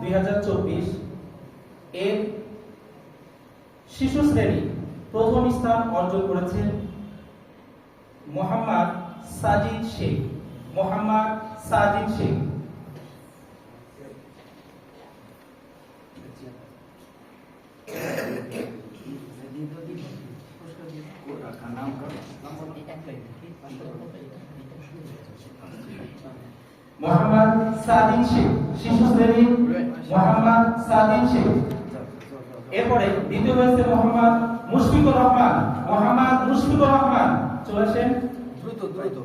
2024 এর শিশু শ্রেণী প্রথম স্থান অর্জন করেছেন মোহাম্মদ সাজিদ শেখ। মোহাম্মদ সাজিদ শেখ। মোহাম্মদ সাজিদ শেখ, শিশু শ্রেণী মোহাম্মদ সাজিদ শেখ। এরপরে দ্বিতীয় হয়েছে মোহাম্মদ মুশফিকুর রহমান। মোহাম্মদ মুশফিকুর রহমান চলেছেন দ্রুত।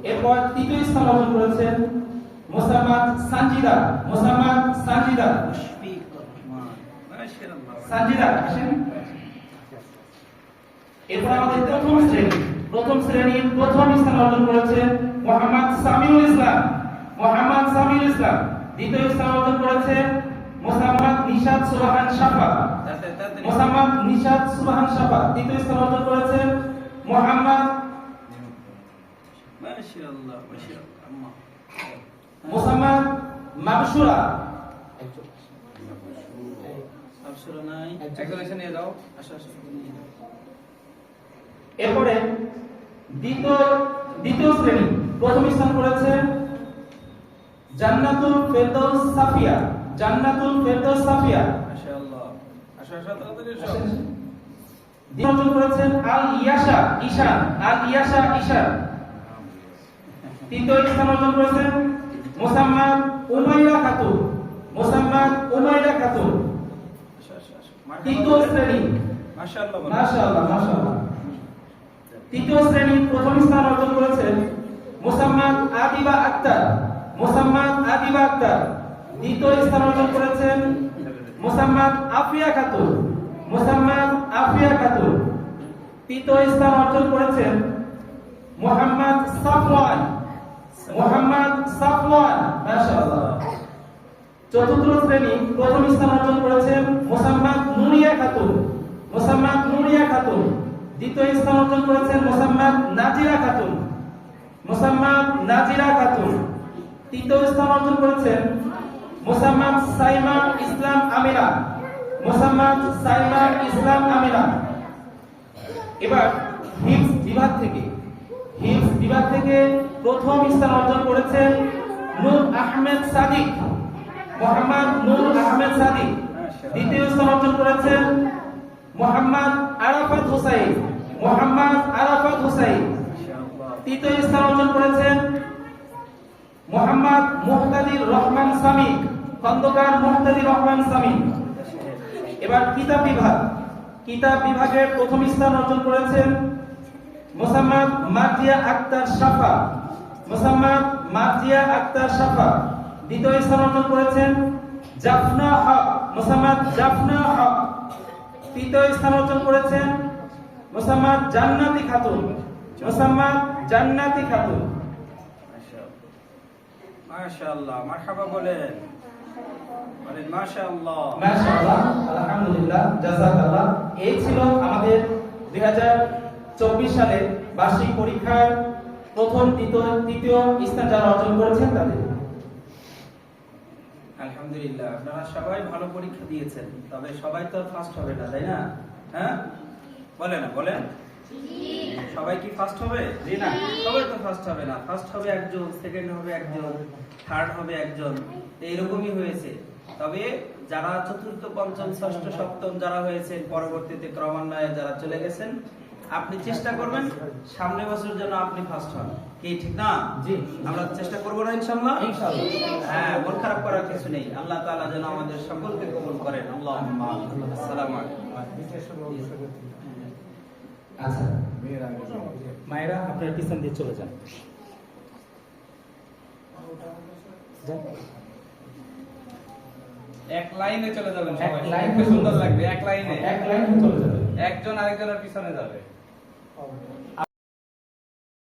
এরপর তৃতীয় স্থান অর্জন করেছেন মোসাম্মদ সানজিদা। মোসাম্মদ সানজিদা। সানজিদা আসেন। এরপর আমাদের প্রথম শ্রেণীর প্রথম স্থান অর্জন করেছেন মোহাম্মদ সামিউল ইসলাম। মোহাম্মদ সামিউল ইসলাম। দ্বিতীয় স্থান অর্জন করেছেন মোসাম্মদ নিশাত সুবহান শাফা। মোসাম্মদ নিশাত সুবহান শাফা। তৃতীয় স্থান অর্জন করেছেন মোহাম্মদ মোসাম্মদ মাবসুরা। এরপরে দ্বিতীয় শ্রেণী প্রথম স্থান করেছেন জান্নাতুল ফেরদৌস সাফিয়া। জান্নাতুল ফেরদৌস সাফিয়া মাশাআল্লাহ। অর্জন করেছেন আল ইয়াশা ঈশান। আল ইয়াশা ঈশান। তৃতীয় স্থান অর্জন করেছেন মোসাম্মদ উমাইরা খাতুন। মোসাম্মদ উমাইরা খাতুন। তৃতীয় শ্রেণী মাশাআল্লাহ মাশাআল্লাহ মাশাআল্লাহ। তৃতীয় শ্রেণী প্রথম স্থান অর্জন করেছেন মোসাম্মদ আদিবা আক্তার। মোসাম্মদ আদিবা আক্তার। দ্বিতীয় স্থান অর্জন করেছেন মোসাম্মদ আফিয়া খাতুন। মোসাম্মদ আফিয়া খাতুন। তৃতীয় স্থান অর্জন করেছেন মোহাম্মদ সাফওয়ান। মোহাম্মদ সাফওয়ান মাশাআল্লাহ। চতুর্থ শ্রেণী প্রথম স্থান অর্জন করেছেন মোসাম্মদ নুরিয়া খাতুন। মোসাম্মদ নুরিয়া খাতুন। দ্বিতীয় স্থান অর্জন করেছেন মোসাম্মদ নাজিরা খাতুন। মোসাম্মদ নাজিরা খাতুন। তৃতীয় স্থান অর্জন করেছেন মোসাম্মদ সাইমা ইসলাম আমিনা। মোসাম্মদ সাইমা ইসলাম আমিনা। এবার হিফজ বিভাগ থেকে প্রথম স্থান অর্জন করেছেন নূর আহমেদ সাদিক। মোহাম্মদ নূর আহমেদ সাদিক। দ্বিতীয় স্থান অর্জন করেছেন মোহাম্মদ আরাফাত হুসাইন। মোহাম্মদ আরাফাত হুসাইন। তৃতীয় স্থান অর্জন করেছেন মোহাম্মদ মুহতাদির রহমান সামি। খন্দকার মুহতাদির রহমান সামি। এবার কিতাব বিভাগের প্রথম স্থান অর্জন করেছেন মোসাম্মদ মার্জিয়া আক্তার শাফা। মোসাম্মদ মার্জিয়া আক্তার শাফা। দ্বিতীয় স্থান অর্জন করেছেন জাফনা হক। মোসাম্মদ জাফনা হক। তৃতীয় স্থান অর্জন করেছেন মোসাম্মদ জান্নাতি খাতুন। মোসাম্মদ জান্নাতি খাতুন। মাশাআল্লাহ মারহাবা বলেন মাশাআল্লাহ মাশাআল্লাহ আলহামদুলিল্লাহ জাযাকাল্লাহ। এই ছিল আমাদের 2024 সালের বার্ষিক পরীক্ষার প্রথম তৃতীয় স্থান যারা অর্জন করেছেন তাদের। আলহামদুলিল্লাহ আপনারা সবাই ভালো পরীক্ষা দিয়েছেন, তবে সবাই তো ফার্স্ট হবে না, তাই না? হ্যাঁ বলেন সবাই কি ফার্স্ট হবে? জি না, সবাই তো ফার্স্ট হবে না। ফার্স্ট হবে একজন, সেকেন্ড হবে একজন, থার্ড হবে একজন, এইরকমই হয়েছে। তবে যারা চতুর্থ, পঞ্চম, ষষ্ঠ, সপ্তম যারা হয়েছেন, পরবর্তীতে ক্রমান্বয়ে যারা চলে গেছেন, আপনি চেষ্টা করবেন সামনের বছর যেন আপনি ফার্স্ট হন। কি ঠিক না? জি, আমরা চেষ্টা করব না ইনশাআল্লাহ। ইনশাআল্লাহ। হ্যাঁ, মন খারাপ করার কিছু নেই। আল্লাহ তাআলা যেন আমাদের সকলকে কবুল করেন। আল্লাহুম্মা আমিন। আসসালামু আলাইকুম। আচ্ছা মায়েরা আপনার পিছন দিয়ে চলে যান। এক লাইনে চলে যাবেন সবাই। এক লাইনে খুব সুন্দর লাগবে। এক লাইনে চলে যাবেন। একজন আরেকজনের পিছনে যাবে।